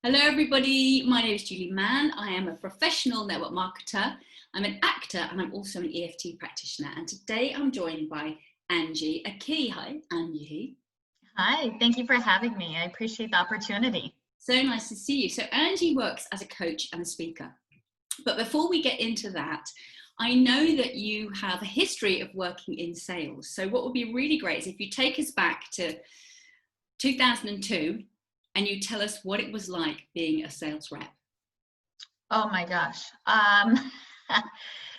Hello everybody, my name is Julie Mann. I am a professional network marketer. I'm an actor and I'm also an EFT practitioner. And today I'm joined by Angie Aki. Hi, Angie. Hi, thank you for having me. I appreciate the opportunity. So nice to see you. So Angie works as a coach and a speaker. But before we get into that, I know that you have a history of working in sales. So what would be really great is if you take us back to 2002 and you tell us what it was like being a sales rep. Oh my gosh.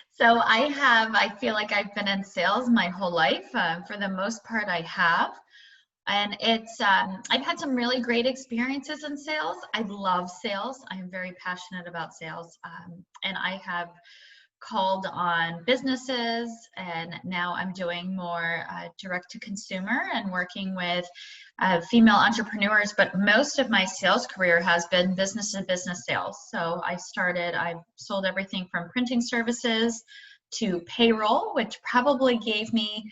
So I feel like I've been in sales my whole life. For the most part, I have. And I've had some really great experiences in sales. I love sales. I am very passionate about sales. And I have called on businesses, and now I'm doing more direct to consumer and working with female entrepreneurs. But most of my sales career has been business to business sales. So I sold everything from printing services to payroll, which probably gave me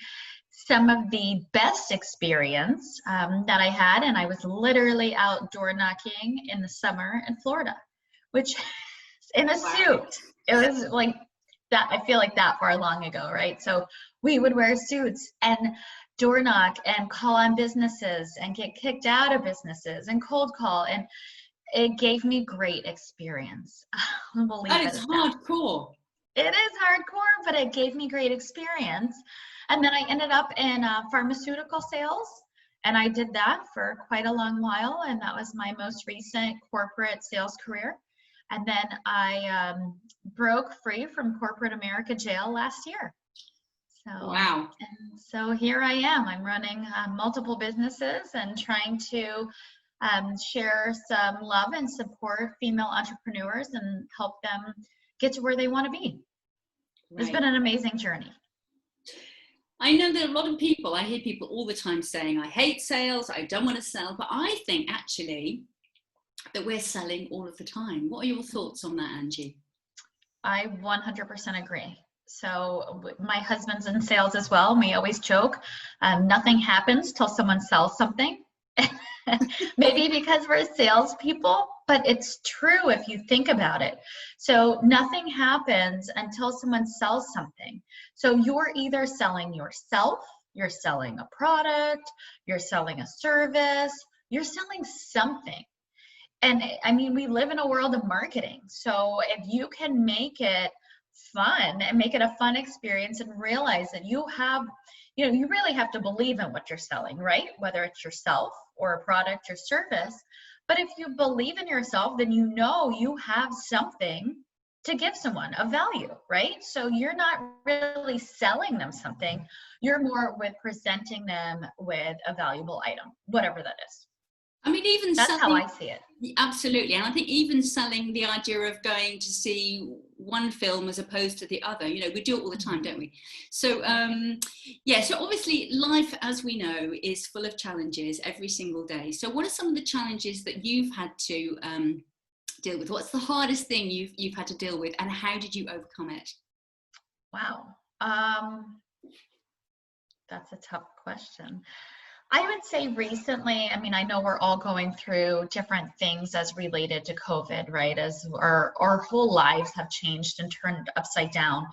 some of the best experience that I had. And I was literally out door knocking in the summer in Florida, which in a suit. It was like that. I feel like that far long ago, right? So we would wear suits and door knock and call on businesses and get kicked out of businesses and cold call. And it gave me great experience. That is hardcore. It is hardcore, but it gave me great experience. And then I ended up in pharmaceutical sales, and I did that for quite a long while, and that was my most recent corporate sales career. And then I broke free from corporate America jail last year. So, wow. And so here I am. I'm running multiple businesses and trying to share some love and support female entrepreneurs and help them get to where they want to be. Right. It's been an amazing journey. I know that a lot of people, I hear people all the time saying, I hate sales, I don't want to sell, but I think actually that we're selling all of the time. What are your thoughts on that, Angie? I 100% agree. So my husband's in sales as well. We always joke, nothing happens till someone sells something. Maybe because we're salespeople, but it's true if you think about it. So nothing happens until someone sells something. So you're either selling yourself, you're selling a product, you're selling a service, you're selling something. And I mean, we live in a world of marketing. So if you can make it fun and make it a fun experience and realize that you really have to believe in what you're selling, right? Whether it's yourself or a product or service. But if you believe in yourself, then you know you have something to give someone of value, right? So you're not really selling them something. You're more with presenting them with a valuable item, whatever that is. I mean, even that's how I see it. Absolutely. And I think even selling the idea of going to see one film as opposed to the other, we do it all the time, don't we? So, so obviously life, as we know, is full of challenges every single day. So what are some of the challenges that you've had to deal with? What's the hardest thing you've had to deal with, and how did you overcome it? Wow. That's a tough question. I would say recently, I mean, I know we're all going through different things as related to COVID, right? As our whole lives have changed and turned upside down.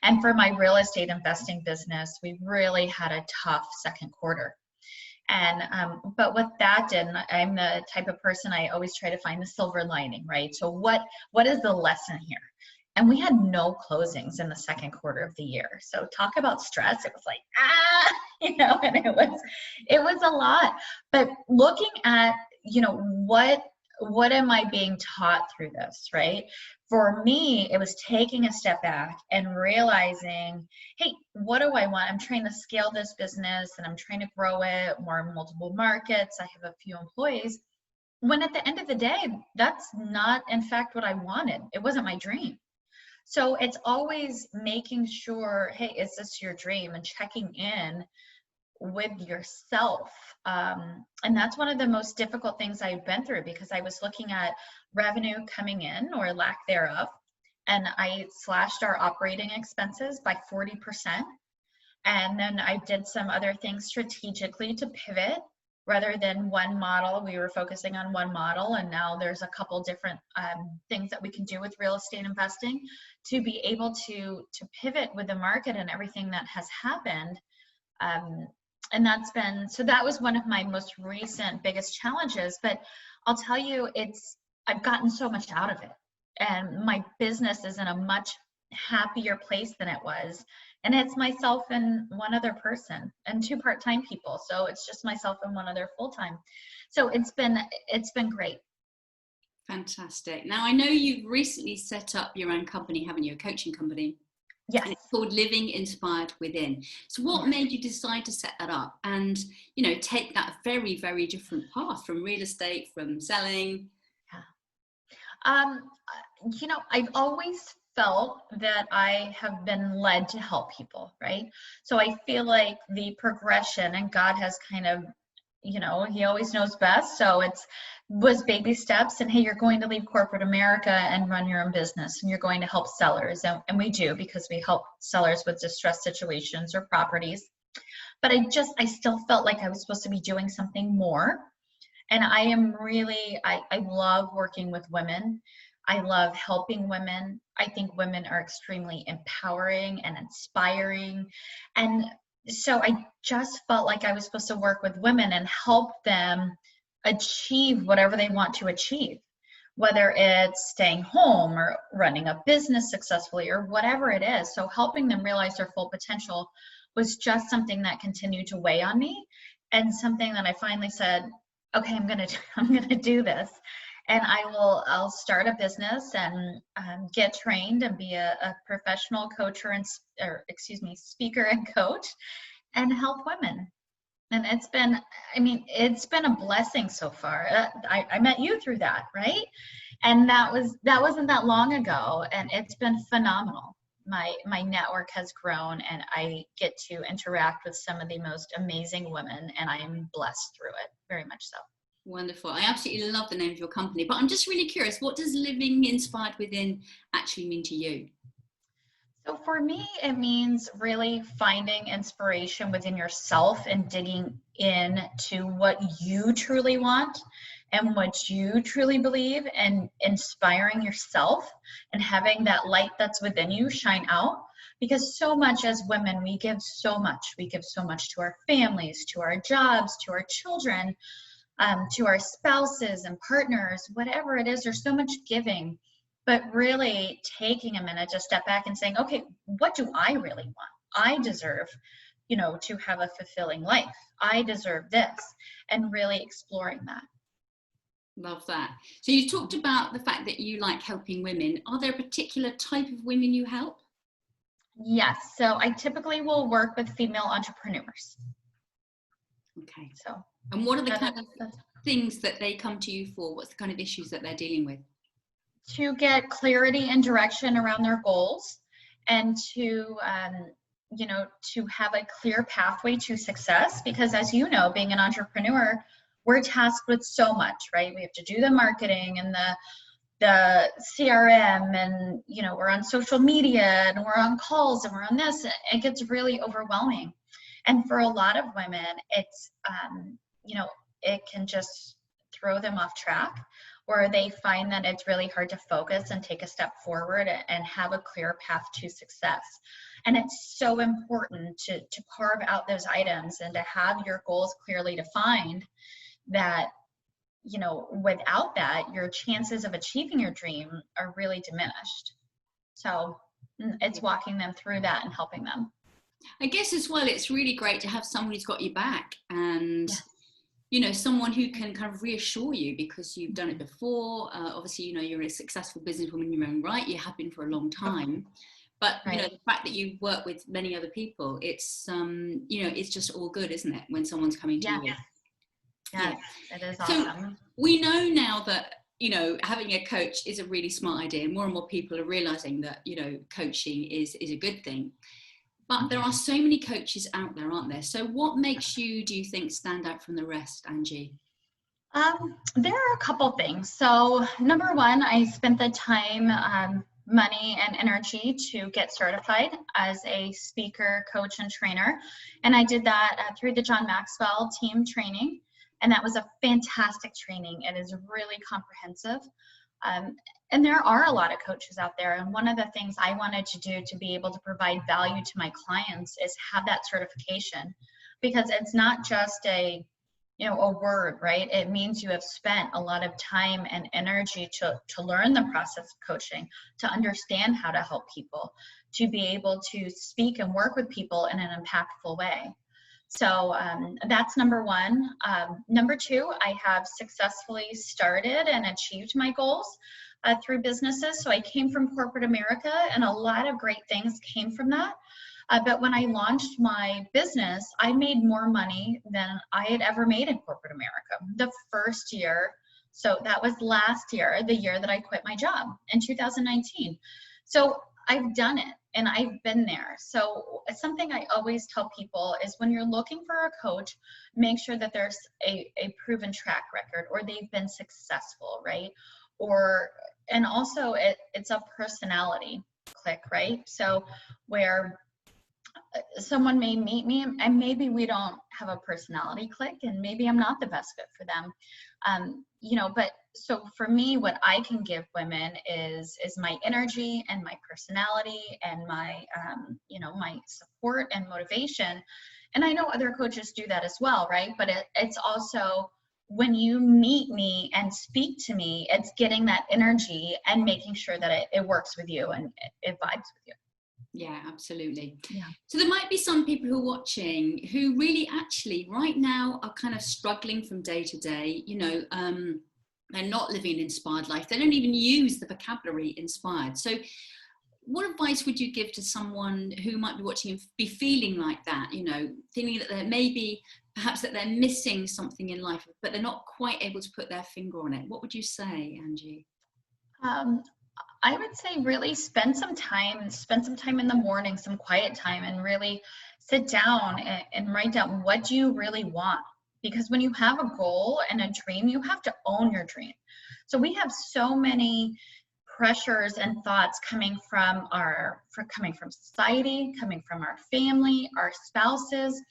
And for my real estate investing business, we really had a tough second quarter. And but what that did, and I'm the type of person, I always try to find the silver lining, right? So what is the lesson here? And we had no closings in the second quarter of the year. So talk about stress. It was like, and it was a lot. But looking at, what am I being taught through this, right? For me, it was taking a step back and realizing, hey, what do I want? I'm trying to scale this business and I'm trying to grow it, more multiple markets. I have a few employees. When at the end of the day, that's not, in fact, what I wanted. It wasn't my dream. So it's always making sure, hey, is this your dream? And checking in with yourself. And that's one of the most difficult things I've been through, because I was looking at revenue coming in or lack thereof. And I slashed our operating expenses by 40%. And then I did some other things strategically to pivot. rather than one model. We were focusing on one model, and now there's a couple different things that we can do with real estate investing to be able to pivot with the market and everything that has happened. And that was one of my most recent biggest challenges. But I'll tell you, I've gotten so much out of it, and my business is in a much happier place than it was. And it's myself and one other person and 2 part-time people. So it's just myself and one other full-time. So it's been great. Fantastic. Now, I know you've recently set up your own company, haven't you? A coaching company. Yes. And it's called Living Inspired Within. So what made you decide to set that up and, take that very, very different path from real estate, from selling? I've always felt that I have been led to help people, right? So I feel like the progression, and God has kind of, he always knows best. So was baby steps, and hey, you're going to leave corporate America and run your own business, and you're going to help sellers. And we do, because we help sellers with distressed situations or properties. But I still felt like I was supposed to be doing something more. And I love working with women. I love helping women. I think women are extremely empowering and inspiring. And so I just felt like I was supposed to work with women and help them achieve whatever they want to achieve, whether it's staying home or running a business successfully or whatever it is. So helping them realize their full potential was just something that continued to weigh on me, and something that I finally said, okay, I'm gonna do this, and I'll start a business and get trained and be a professional speaker and coach, and help women. And it's been a blessing so far. I met you through that, right? And that wasn't that long ago, and it's been phenomenal. My network has grown, and I get to interact with some of the most amazing women, and I am blessed through it, very much so. Wonderful. I absolutely love the name of your company, but I'm just really curious, what does Living Inspired Within actually mean to you? So for me, it means really finding inspiration within yourself and digging into what you truly want and what you truly believe, and inspiring yourself and having that light that's within you shine out. Because so much as women, we give so much. We give so much to our families, to our jobs, to our children, to our spouses and partners, whatever it is. There's so much giving. But really taking a minute to step back and saying, okay, what do I really want? I deserve, to have a fulfilling life. I deserve this, and really exploring that. Love that. So you talked about the fact that you like helping women. Are there a particular type of women you help? Yes. So I typically will work with female entrepreneurs. Okay. So. And what are the kind of things that they come to you for? What's the kind of issues that they're dealing with? To get clarity and direction around their goals, and to have a clear pathway to success. Because as you know, being an entrepreneur, we're tasked with so much, right? We have to do the marketing and the CRM, and we're on social media, and we're on calls, and we're on this. It gets really overwhelming. And for a lot of women, it's it can just throw them off track, or they find that it's really hard to focus and take a step forward and have a clear path to success. And it's so important to carve out those items and to have your goals clearly defined, that, without that, your chances of achieving your dream are really diminished. So it's walking them through that and helping them. I guess as well, it's really great to have someone who's got your back, and someone who can kind of reassure you, because you've done it before. Obviously, you're a successful businesswoman in your own right. You have been for a long time, but right. The fact that you work with many other people, it's it's just all good, isn't it? When someone's coming to you. Yes, it is awesome. So we know now that having a coach is a really smart idea. More and more people are realizing that coaching is a good thing. But there are so many coaches out there, aren't there? So what makes you, do you think, stand out from the rest, Angie? There are a couple things. So number one, I spent the time, money, and energy to get certified as a speaker, coach, and trainer. And I did that through the John Maxwell team training. And that was a fantastic training. It is really comprehensive. And there are a lot of coaches out there. And one of the things I wanted to do to be able to provide value to my clients is have that certification, because it's not just a word, right? It means you have spent a lot of time and energy to learn the process of coaching, to understand how to help people, to be able to speak and work with people in an impactful way. So that's number one. Number two, I have successfully started and achieved my goals through businesses. So I came from corporate America, and a lot of great things came from that. But when I launched my business, I made more money than I had ever made in corporate America the first year. So that was last year, the year that I quit my job in 2019. So I've done it and I've been there. So something I always tell people is when you're looking for a coach, make sure that there's a proven track record, or they've been successful, right? And also it's a personality click, right? So where someone may meet me and maybe we don't have a personality click, and maybe I'm not the best fit for them. But so for me, what I can give women is my energy and my personality and my my support and motivation. And I know other coaches do that as well, right? But it's also, when you meet me and speak to me, it's getting that energy and making sure that it works with you and it vibes with you. Yeah, absolutely. Yeah. So there might be some people who are watching who really actually right now are kind of struggling from day to day. They're not living an inspired life. They don't even use the vocabulary inspired. So what advice would you give to someone who might be watching and be feeling like that, thinking that perhaps that they're missing something in life, but they're not quite able to put their finger on it? What would you say, Angie? I would say really spend some time in the morning, some quiet time, and really sit down and write down, what do you really want? Because when you have a goal and a dream, you have to own your dream. So we have so many pressures and thoughts coming from society, coming from our family, our spouses.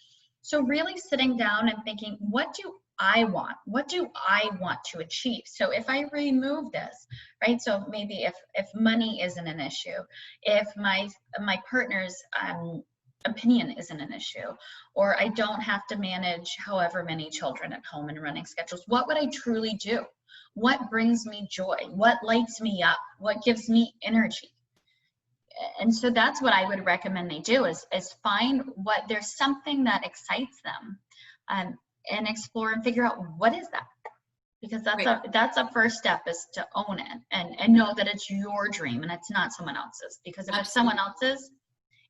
So really sitting down and thinking, what do I want? What do I want to achieve? So if I remove this, right? So maybe if money isn't an issue, if my partner's opinion isn't an issue, or I don't have to manage however many children at home and running schedules, what would I truly do? What brings me joy? What lights me up? What gives me energy? And so that's what I would recommend they do is find there's something that excites them, and explore and figure out, what is that? Because that's a first step, is to own it and know that it's your dream and it's not someone else's. Because if it's someone else's,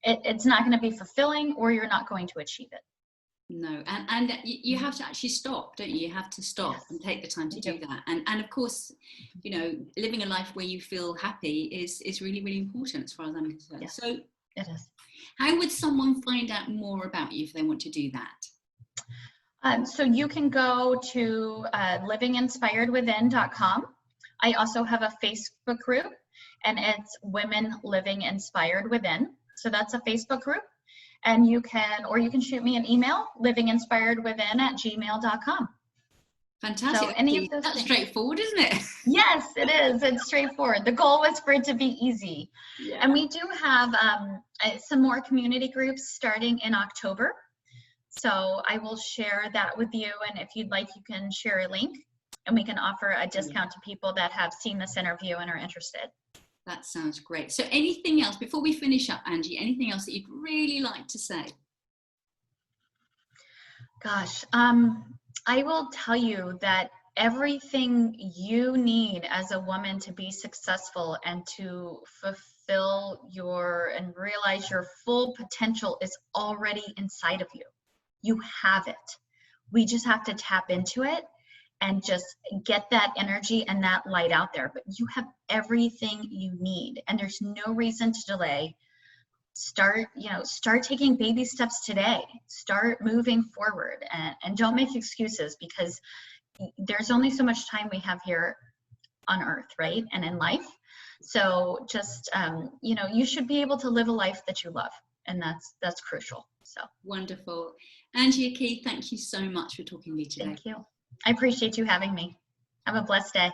it's not going to be fulfilling, or you're not going to achieve it. No, and you have to actually stop, don't you? You have to stop. Yes. And take the time to do that. And of course, living a life where you feel happy is really, really important as far as I'm concerned. Yes, so it is. How would someone find out more about you if they want to do that? So you can go to livinginspiredwithin.com. I also have a Facebook group, and it's Women Living Inspired Within. So that's a Facebook group. And you can shoot me an email, livinginspiredwithin@gmail.com. Fantastic. So any of those That's things. straightforward, isn't it? Yes, it is. It's straightforward. The goal was for it to be easy. Yeah. And we do have some more community groups starting in October. So I will share that with you. And if you'd like, you can share a link, and we can offer a discount to people that have seen this interview and are interested. That sounds great. So anything else, before we finish up, Angie, anything else that you'd really like to say? Gosh, I will tell you that everything you need as a woman to be successful and to fulfill and realize your full potential is already inside of you. You have it. We just have to tap into it and just get that energy and that light out there. But you have everything you need, and there's no reason to delay. Start taking baby steps today. Start moving forward, and don't make excuses, because there's only so much time we have here on earth, right? And in life. So just, you should be able to live a life that you love, and that's crucial. So wonderful. Angie Aki, thank you so much for talking to me today. Thank you. I appreciate you having me. Have a blessed day.